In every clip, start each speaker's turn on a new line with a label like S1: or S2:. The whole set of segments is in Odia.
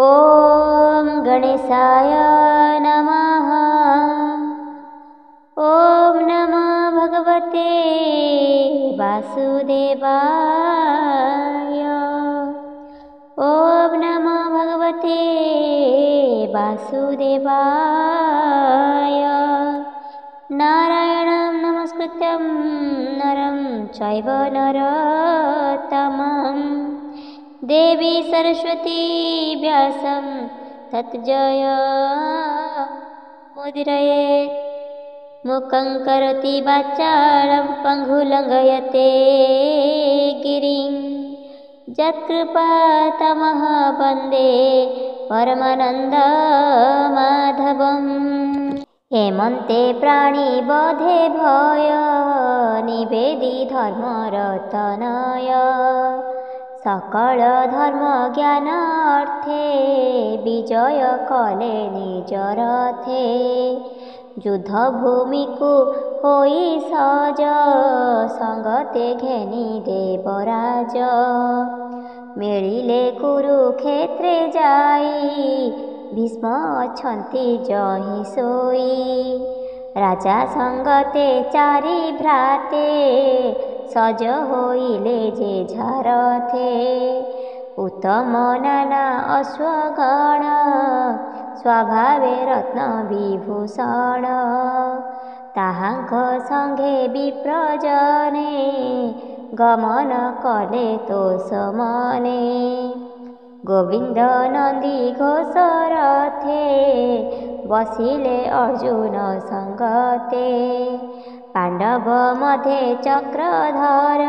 S1: ॐ गणेशाय नमः। ॐ नमो भगवते वासुदेवाय। ॐ नमो भगवते वासुदेवाय। नारायणं नमस्कृत्यं नरं चैव नरोत्तमं देवी सरस्वती व्यासं तत्जयमुदीरयेत्। मूकं करोति वाचालं पङ्गुलङ्घयते गिरिं यत्कृपातमः वन्दे परमानन्दमाधवम्। हेमन्ते प्राणिवधे भय निवेदि धर्मरतनय। सकल धर्म ज्ञानार्थे विजय कले निज रथे। युद्ध भूमि को होई सज संगते घेनी देवराज। मिलिले कुरुक्षेत्रे जाई भीष्म अछंती जहि सोई। राजा संगते चारि भ्राते सज होइले जे झरथे। उत्तम नाना अश्वगण स्वभावे रत्न विभूषण। ताहांक संगे विप्रजने गमन कले तोषमने। गोविंद नंदी घोष रथे बसिले अर्जुन संगते। पांडव मध्ये चक्रधर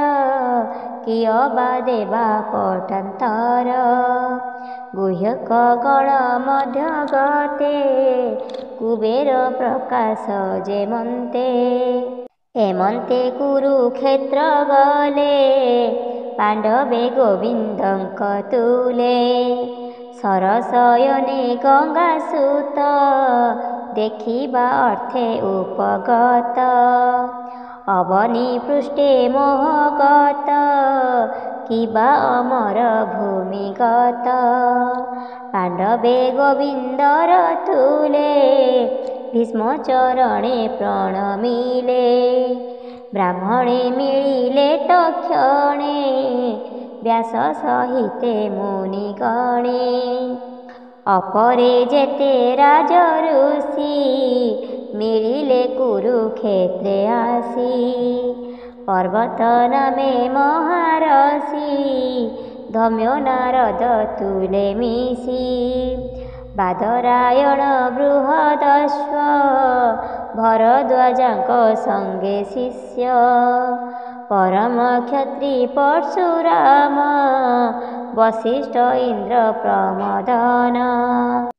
S1: कियबा देवा पटान्तर। गुह्यक गण मध्य गते कुबेर प्रकाश जेमन्ते। हेमन्ते कुरुक्षेत्र गले पांडवे गोविन्दंक तुले। सरसयने गंगा सूत देखिबा अर्थे उपगत। अवनी पृष्ठे मोहगत किबा अमर भूमिगत। पांडवे गोविंदर तुले भीष्म चरणे प्रणमिले। ब्राह्मणे मिलिले तक्षणे व्यास सहिते मुनिगणे। अपरे जेते राज ऋषि मिलिले कुरुक्षेत्रे आसी। पर्वत नामे महारषि धम्यो नारद तुले मिसी। बादरायण बृहदश्व भरद्वाजांक संगे शिष्य। परम क्षत्रि परशुराम वसिष्ठ इंद्र प्रमदन।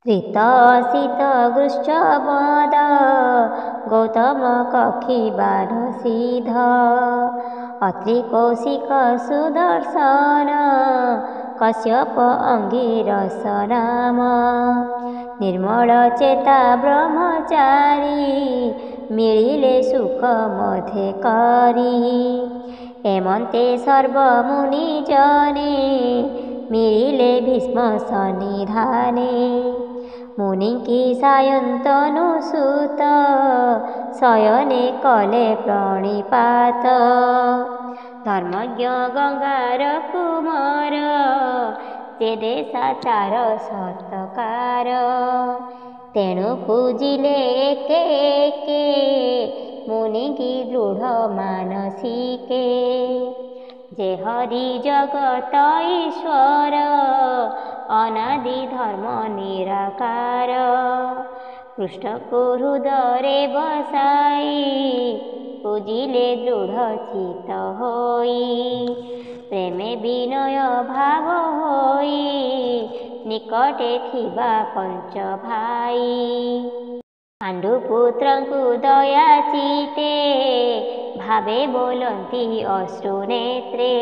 S1: धृत असित गृष्टमद गौतम कक्षी बाणसिध। अत्रि कौशिक सुदर्शन कश्यप अंगिरस नाम। निर्मल चेता ब्रह्मचारी मिलिले सुख मधे करी। हेमन्ते सर्व मुनि जने मिलिले भीष्म सन्निधाने। मुनि की सायन्तनु सुत शयने कले प्रणिपात। धर्मज्ञ गंगार कुमार ते देशाचार सत्कार। तेणु पूजिले एके एके मुनि की दृढ़ मानसिके। जे हरि जगत ईश्वर अनादि धर्म निराकार। कृष्ण को हृदय बसाई पूजिले दृढ़ चित होई। प्रेमे विनय भाव होई निकटे थिबा पंच भाई। पांडुपुत्र को दया चिते भावे बोलती अश्रु नेत्रे।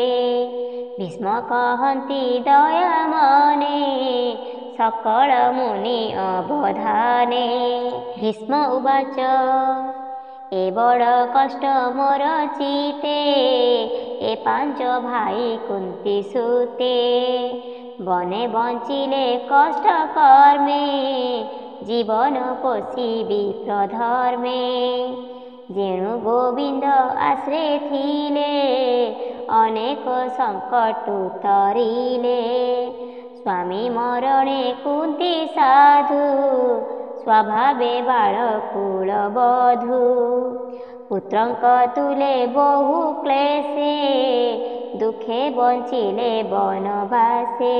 S1: भीष्म कहती दया मने सकल मुनि अवधाने। भीष्म उवाच ए बड़ कष्ट मोर चिते। ए पांच भाई कुंती सुते বনে বঞ্চিলে কষ্ট কর্মে জীবন পোষি বিপ্র ধর্মে যেণু গোবিন্দ আশ্রে থিলে অনেক সংকট তরিলে স্বামী মরণে কুন্তি সাধু স্বভাবে বাଳକୁଳ ବଧୂ ପୁତ୍ରଙ୍କ ତୁଲେ ବହୁ କ୍ଲେଶେ ଦୁଃଖେ ବଞ୍ଚିଲେ ବନବାସେ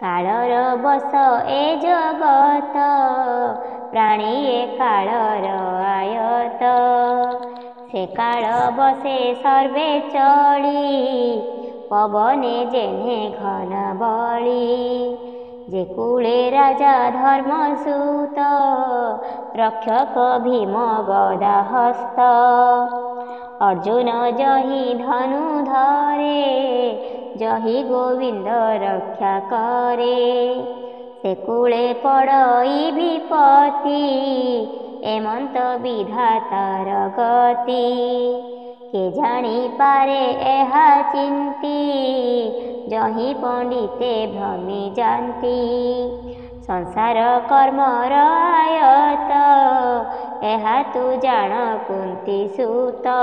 S1: କାଳର ବଶ ଏ ଜଗତ ପ୍ରାଣୀଏ କାଳର ଆୟତ ସେ କାଳ ବସେ ସର୍ବେ ଚଳି ପବନେ ଯେହ୍ନେ ଘନ ବଳି ଯେ କୂଳେ ରାଜା ଧର୍ମସୂତ ରକ୍ଷକ ଭୀମ ଗଦା ହସ୍ତ ଅର୍ଜୁନ ଜହି ଧନୁ ଧରେ ଜହି ଗୋବିନ୍ଦ ରକ୍ଷା କରେ ସେ କୂଳେ ପଡ଼ଇ ବିପତ୍ତି ଏମନ୍ତ ବିଧାତାର ଗତି କେ ଜାଣିପାରେ ଏହା ଚିନ୍ତି ଜହି ପଣ୍ଡିତେ ଭ୍ରମି ଯାନ୍ତି ସଂସାର କର୍ମର ଆୟତ ଏହା ତୁ ଜାଣ କୁନ୍ତି ସୂତ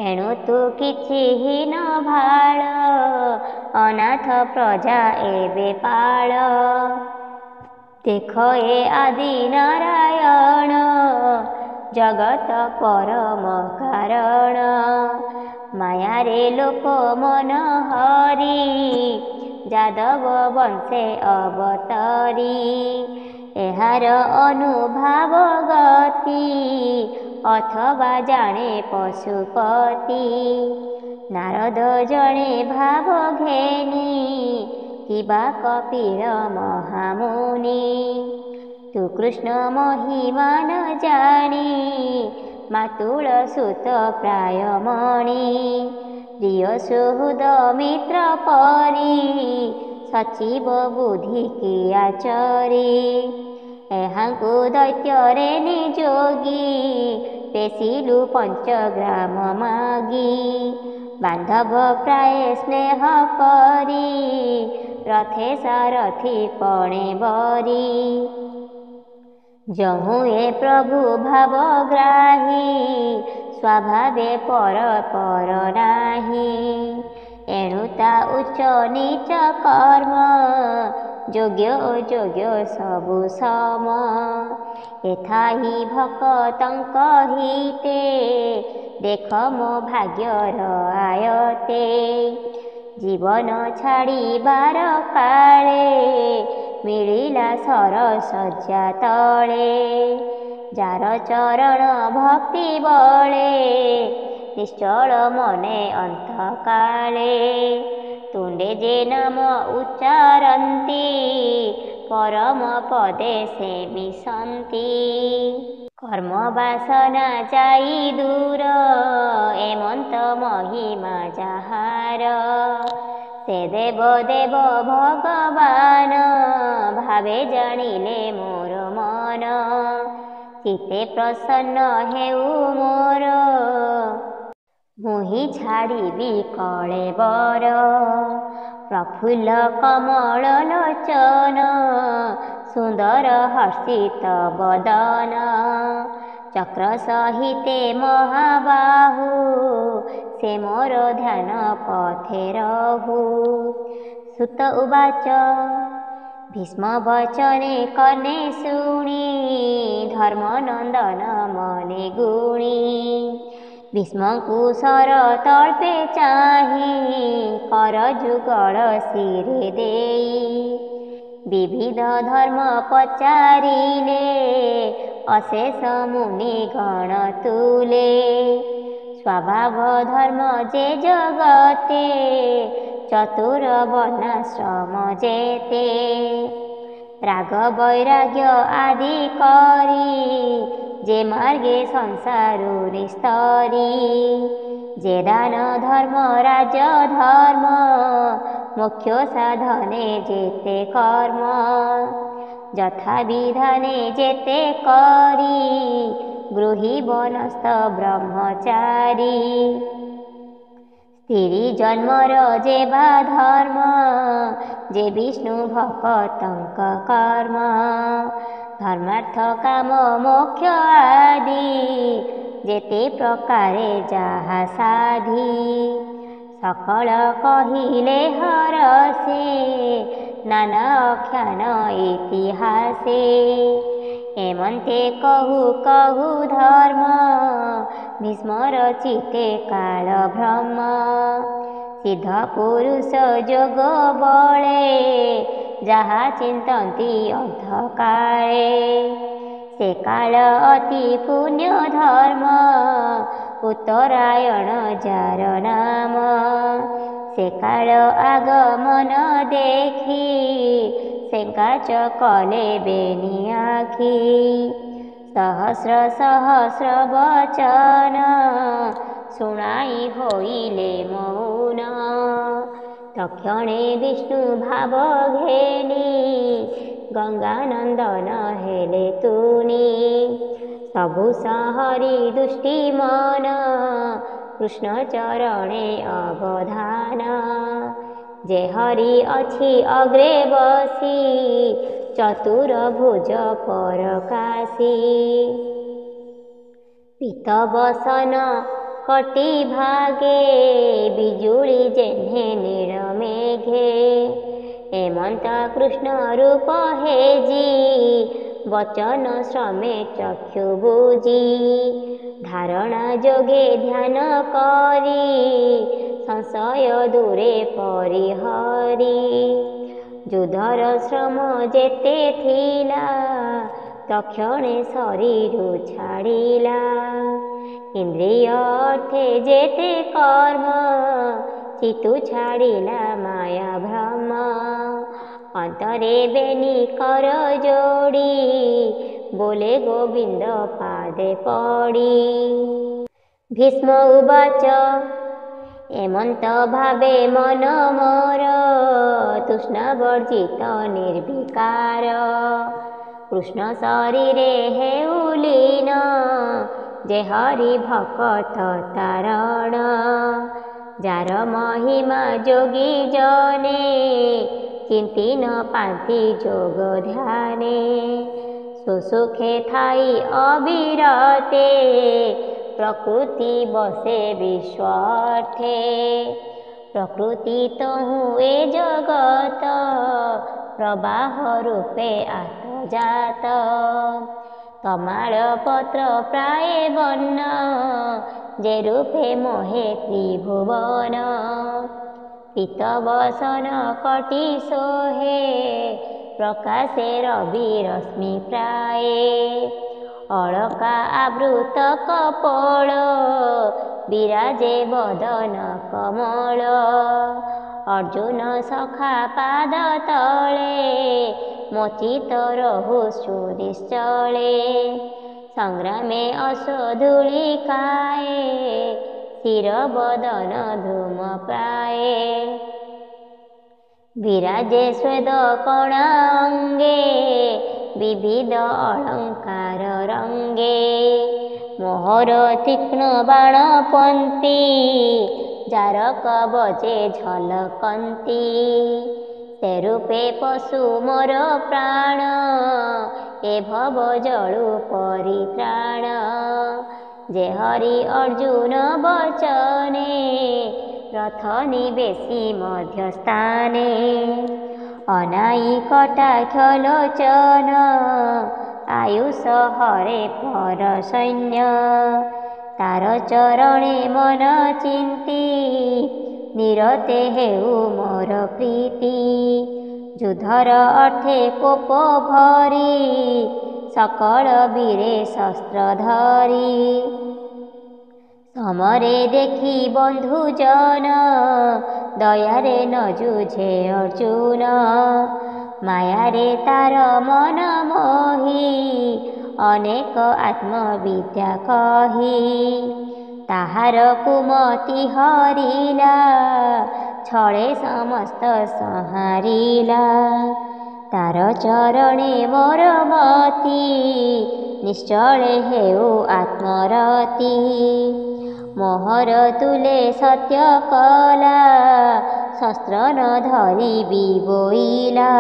S1: ଏଣୁ ତୁ କିଛି ହୀନ ଭାଳ ଅନାଥ ପ୍ରଜା ଏବେ ପାଳ ଦେଖ ଏ ଆଦି ନାରାୟଣ ଜଗତ ପରମ କାରଣ ମାୟାରେ ଲୋକ ମନ ହରି ଯାଦବ ବଂଶେ ଅବତରୀ ଏହାର ଅନୁଭାବ ଗତି ଅଥବା ଜାଣେ ପଶୁପତି ନାରଦ ଜଣେ ଭାବ ଘେନି କିବା କପିଳ ମହାମୁନି ତୁ କୃଷ୍ଣ ମହିମା ନ ଜାଣି ମାତୁଳ ସୁତ ପ୍ରାୟ ମଣି ପ୍ରିୟ ସୁହୃଦ ମିତ୍ର ପରି ସଚିବ ବୁଦ୍ଧି କିଆ ଚରି ଏହାଙ୍କୁ ଦୈତ୍ୟରେ ନିଯୋଗୀ ପେଶିଲୁ ପଞ୍ଚଗ୍ରାମ ମାଗି ବାନ୍ଧବ ପ୍ରାୟ ସ୍ନେହ କରି ରଥେ ସାରଥି ପଣେ ବରି ଯହୁଁ ଏ ପ୍ରଭୁ ଭାବଗ୍ରାହୀ ସ୍ୱଭାବେ ପର ପର ନାହିଁ ଏଣୁ ତା ଉଚ୍ଚ ନୀଚ କର୍ମ ଯୋଗ୍ୟ ଓ ଯୋଗ୍ୟ ସବୁ ସମ ଏଥାହି ଭକତଙ୍କ ହିତେ ଦେଖ ମୋ ଭାଗ୍ୟର ଆୟତେ ଜୀବନ ଛାଡ଼ିବାର କାଳେ ମିଳିଲା ସରଶଯ୍ୟା ତଳେ ଯାର ଚରଣ ଭକ୍ତି ବଳେ ନିଶ୍ଚଳ ମନେ ଅନ୍ତକାଳେ ତୁଣ୍ଡେ ଯେ ନାମ ଉଚ୍ଚାରନ୍ତି ପରମ ପଦେ ସେ ମିଶନ୍ତି କର୍ମ ବାସନା ଯାଇ ଦୂର ଏମନ୍ତ ମହିମା ଯାହାର ସେ ଦେବ ଦେବ ଭଗବାନ ଭାବେ ଜାଣିଲେ ମୋର ମନ ଚିତେ ପ୍ରସନ୍ନ ହେଉ ମୋର ମୁହିଁ ଛାଡ଼ିବି କଳେବର ପ୍ରଫୁଲ୍ଲ କମଳ ଲୋଚନ ସୁନ୍ଦର ହର୍ଷିତ ବଦନ ଚକ୍ର ସହିତେ ମହାବାହୁ ସେ ମୋର ଧ୍ୟାନ ପଥେ ରହୁ ସୁତ ଉବାଚ ଭୀଷ୍ମ ବଚନେ କନେ ଶୁଣି ଧର୍ମନନ୍ଦନ ମନେ ଗୁଣି ଭୀଷ୍ମଙ୍କୁ ଶର ତଳ୍ପେ ଚାହିଁ କର ଯୁଗଳ ଶିରେ ଦେଇ ବିବିଧ ଧର୍ମ ପଚାରିଲେ ଅଶେଷ ମୁନି ଗଣ ତୁଲେ ସ୍ୱଭାବ ଧର୍ମ ଯେ ଜଗତେ ଚତୁର ବର୍ଣ୍ଣାଶ୍ରମ ଯେତେ ରାଗ ବୈରାଗ୍ୟ ଆଦି କରି ଯେ ମାର୍ଗେ ସଂସାରୁ ନିସ୍ତରୀ ଯେ ଦାନ ଧର୍ମ ରାଜ ଧର୍ମ ମୋକ୍ଷ ସାଧନେ ଯେତେ କର୍ମ ଯଥା ବିଧାନେ ଯେତେ କରି ଗୃହୀ ବନସ୍ଥ ବ୍ରହ୍ମଚାରୀ ତିରି ଜନ୍ମର ଯେ ବା ଧର୍ମ, ଯେ ବିଷ୍ଣୁ ଭକତଙ୍କ କର୍ମ। ଧର୍ମାର୍ଥ କାମ ମୋକ୍ଷ ଆଦି, ଯେତେ ପ୍ରକାରେ ଯାହା ସାଧି। ସକଳ କହିଲେ ହରଷେ, ନାନା ଆଖ୍ୟାନ ଇତିହାସେ। ଏମନ୍ତେ କହୁ କହୁ ଧର୍ମ, ଭୀଷ୍ମର ଚିତ୍ତେ କାଳ ଭ୍ରମ। ସିଦ୍ଧ ପୁରୁଷ ଯୋଗ ବଳେ, ଯାହା ଚିନ୍ତନ୍ତି ଅଧକାଳେ। ସେ କାଳ ଅତି ପୁଣ୍ୟ ଧର୍ମ, ଉତ୍ତରାୟଣ ଯାର ନାମ। ସେ କାଳ ଆଗମନ ଦେଖି, ସେଙ୍କାଚ କଲେ ବେନି ଆଖି। ସହସ୍ର ସହସ୍ର ବଚନ, ଶୁଣାଇ ହୋଇଲେ ମୌନ। ତକ୍ଷଣେ ବିଷ୍ଣୁ ଭାବ ଘେନି, ଗଙ୍ଗାନନ୍ଦନ ହେଲେ ତୁନି। ସବୁ ସହରି ଦୃଷ୍ଟି ମନ, କୃଷ୍ଣ ଚରଣେ ଅବଧାନ। ଯେ ହରି ଅଛି ଅଗ୍ରେ ବସି, ଚତୁରଭୁଜ ପରକାଶୀ। ପୀତବସନ କଟି ଭାଗେ, ବିଜୁଳି ଯେହ୍ନେ ନୀଳ ମେଘେ। ଏମନ୍ତ କୃଷ୍ଣ ରୂପ ହେଜି, ବଚନ ଶ୍ରମେ ଚକ୍ଷୁ ବୁଜି। ଧାରଣା ଯୋଗେ ଧ୍ୟାନ କରି, ସଂଶୟ ଦୂରେ ପରିହରି। ଯୁଧର ଶ୍ରମ ଯେତେ ଥିଲା, ତକ୍ଷଣେ ଶରୀରୁ ଛାଡ଼ିଲା। ଇନ୍ଦ୍ରିୟ ଅର୍ଥେ ଯେତେ କର୍ମ, ଚିତୁ ଛାଡ଼ିଲା ମାୟା ଭ୍ରମ। ଅନ୍ତରେ ବେନି କର ଯୋଡ଼ି, ବୋଲେ ଗୋବିନ୍ଦ ପାଦେ ପଡ଼ି। ଭୀଷ୍ମ ଉବାଚ ଏମନ୍ତ ଭାବେ ମନ ମୋର, ତୃଷ୍ଣା ବର୍ଜିତ ନିର୍ବିକାର। କୃଷ୍ଣ ଶରୀରେ ହେଉ ଲୀନ, ଯେ ହରି ଭକତ ତାରଣ। ଯାର ମହିମା ଯୋଗୀ ଜନେ, ଚିନ୍ତି ନ ପାନ୍ତି ଯୋଗ ଧ୍ୟାନେ। ସୁସୁଖେ ଥାଇ ଅବିରତେ, ପ୍ରକୃତି ବସେ ବିଶ୍ୱର୍ଥେ। ପ୍ରକୃତି ତହୁଁ ଏ ଜଗତ, ପ୍ରବାହ ରୂପେ ଆତଜାତ। ତମାଳ ପତ୍ର ପ୍ରାୟ ବନ, ଯେ ରୂପେ ମୋହେ ତ୍ରିଭୁବନ। ପୀତବସନ କଟି ଶୋହେ, ପ୍ରକାଶେ ରବି ରଶ୍ମି ପ୍ରାୟେ। ଅଳକା ଆବୃତ କପୋଳ, ବିରାଜେ ବଦନ କମଳ। ଅର୍ଜୁନ ସଖା ପାଦ ତଳେ, ମୋଚିତ ରହୁଷୁ ନିଶ୍ଚଳେ। ସଂଗ୍ରାମେ ଅଶ୍ଵ ଧୂଳି ଖାଏ, ଶିର ବଦନ ଧୂମ ପ୍ରାୟେ। ବିରାଜେ ସ୍ୱେଦ କଣା ଅଙ୍ଗେ, ବିବିଧ ଅଳଙ୍କାର ରଙ୍ଗେ। ମୋହର ତୀକ୍ଷ୍ଣ ବାଣ ପନ୍ତି, ଯାର କବଚେ ଝଲକନ୍ତି। ସେ ରୂପେ ପଶୁ ମୋର ପ୍ରାଣ, ଏ ଭବ ଜଳୁ ପରିତ୍ରାଣ। ଯେ ହରି ଅର୍ଜୁନ ବଚନେ, ରଥ ନିବେଶି ମଧ୍ୟସ୍ଥାନେ। ଅନାଇ କଟାକ୍ଷ ଲୋଚନ, ଆୟୁଷ ହରେ ପର ସୈନ୍ୟ। ତାର ଚରଣେ ମନ ଚିନ୍ତି, ନିରତେ ହେଉ ମୋର ପ୍ରୀତି। ଯୁଧର ଅର୍ଥେ କୋପ ଭରି, ସକଳ ବୀରେ ଶସ୍ତ୍ର ଧରି। ସମରେ ଦେଖି ବନ୍ଧୁ ଜନ, ଦୟାରେ ନ ଯୁଝେ ଅର୍ଜୁନ। ମାୟାରେ ତାର ମନ ମୋହି, ଅନେକ ଆତ୍ମବିଦ୍ୟା କହି। ତାହାର କୁମତି ହରିଲା, ଛଳେ ସମସ୍ତ ସଂହାରିଲା। ତାର ଚରଣେ ମୋର ମତି, ନିଶ୍ଚଳେ ହେଉ ଆତ୍ମରତି। मोहर तुले सत्य कला शस्त्र न धरिबी बोइला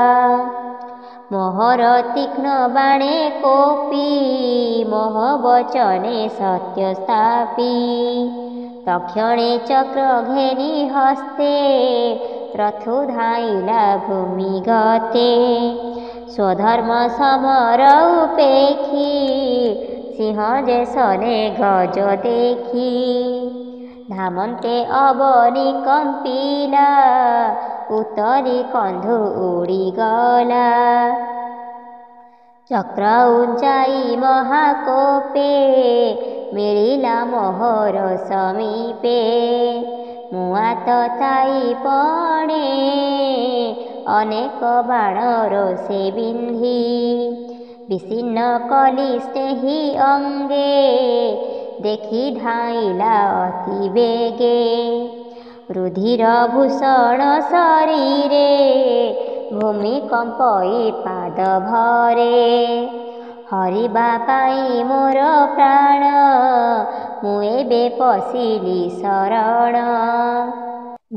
S1: मोहर तीक्ष्ण बाणे कोपी मोह वचने सत्य स्थापी तक्षणे चक्र घेनी हस्ते रथु धाइला भूमि गते स्वधर्म समर उपेखी सिंह जेसने गज देखी धामन्ते अबनी कंपिला उत्तरी कंधु उड़ीगला चक्र उंचाई महाकोपे मिलिला मोहर समीपे मुआ तताई पणे अनेक बाणर से बिंधी विशीर्ण कली स्नेही अंगे देखी धाइला अति बेगे रुधिर भूषण शरीरे भूमिकंपई पाद भरे हरिबा पाई मोर प्राण मुएबे पशिली शरण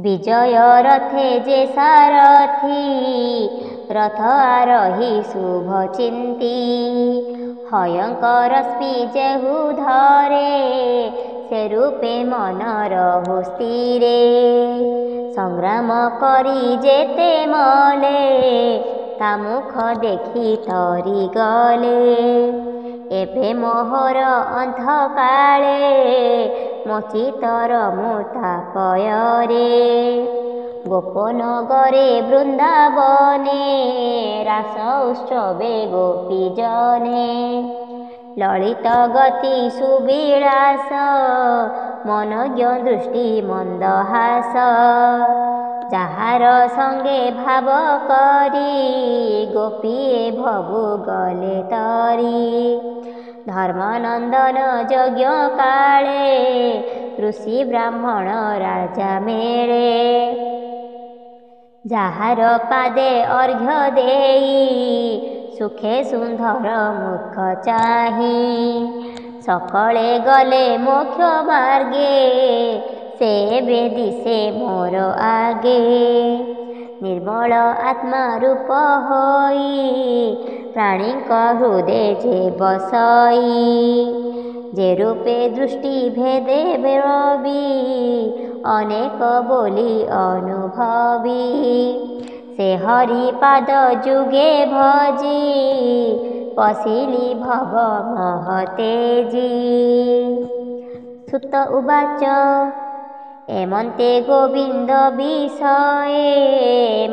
S1: विजय रथे जे सारथी रथ आरोही शुभ चिंती भयंकर जेहु धरे से रूपे मन रहु स्थिरे संग्राम करी जेते मले ता मुख देखी तरी गले एबे मोहर अंध काले मोचितर मुतापयरे गोपनगरे वृंदावने रास उत्सवे गोपीजने ललित गति सुविलास मनज्ञ दृष्टि मंदहास जाहार संगे भाव करी गोपीए भगु गले तरी धर्मानंदन यज्ञ काले ऋषि ब्राह्मण राजा मेले जाहार पादे अर्घ्य देई सुखे सुंदर मुख चाही सकले गले मोक्ष मार्गे से दिशे मोर आगे निर्मल आत्मा रूप होई प्राणी हृदय जे बसई जे रूपे दृष्टि भेदे रवि अनेक बोली अनुभवी से हरिपाद जुगे भजी पशिली भव महतेजी सुत उवाच एमन्ते गोविंद विषये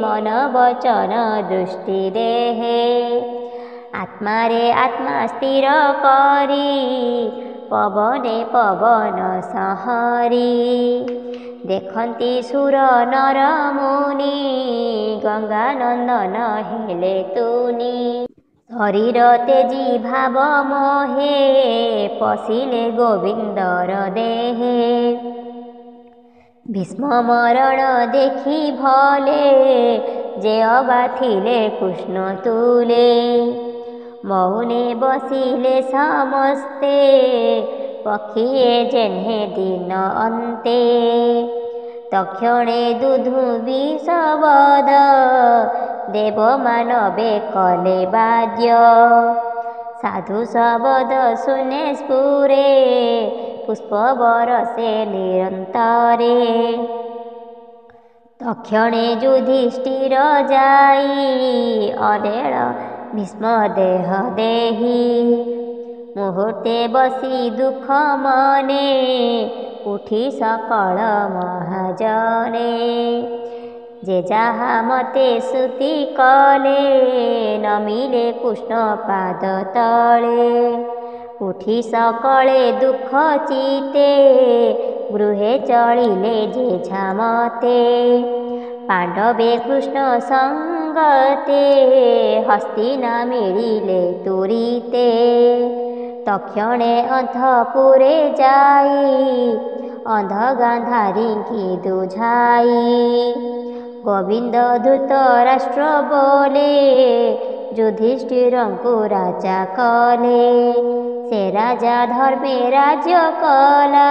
S1: मन वचन दृष्टि देहे आत्मारे आत्मा स्थिर करी पवने पवन सहरी देखन्ति सुर नर मुनि गंगा नंदन हेले तुनि शरीर तेजी भाव मोहे पशिले गोविंदर देहे भीष्म मरण देखी भले जे अबा थिले कृष्ण तुले मौने बसिले समस्ते पक्षीए जेन्हे दिन अन्ते तक्षणे दुधु विषवद देव मानवे कले बाद्य साधु शबद सुने स्फुरे पुष्प बरसे निरंतरे तक्षणे युधिष्ठिर जाई अनेल भीष्म देह देही मुहूर्ते बसी दुख मने उठी सकल महाजने जे जहा मते स्तुति कले नमिले कृष्ण पाद तले उठी सकले दुख चिते गृहे चलिले जे झामते पांडवे कृष्ण संगते हस्तिना मिलिले तुरीते तक्षणे अंतपुरे जाई अंध गांधारी की दुझाई गोविंद धृतराष्ट्र बोले ଯୁଧିଷ୍ଠିରଙ୍କୁ ରାଜା କଲେ। ସେ ରାଜା ଧର୍ମେ ରାଜ୍ୟ କଲା,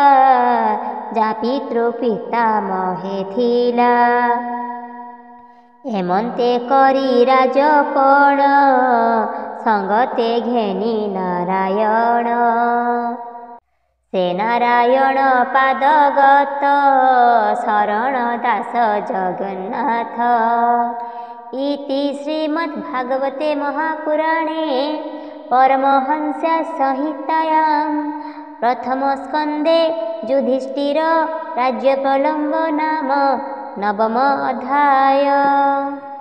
S1: ଯା ପିତୃ ପିତାମହେ ଥିଲା। ଏମନ୍ତେ କରି ରାଜପଣ, ସଙ୍ଗତେ ଘେନି ନାରାୟଣ। ସେ ନାରାୟଣ ପାଦଗତ, ଶରଣ ଦାସ ଜଗନ୍ନାଥ। ଇତି ଶ୍ରୀମଦ୍ଭାଗବତେ ମହାପୁରାଣେ ପରମହଂସ୍ୟା ସଂହିତାୟାଂ ପ୍ରଥମ ସ୍କନ୍ଧେ ଯୁଧିଷ୍ଠିର ରାଜ୍ୟ ପ୍ରଲମ୍ବ ନାମ ନବମ ଅଧ୍ୟାୟ।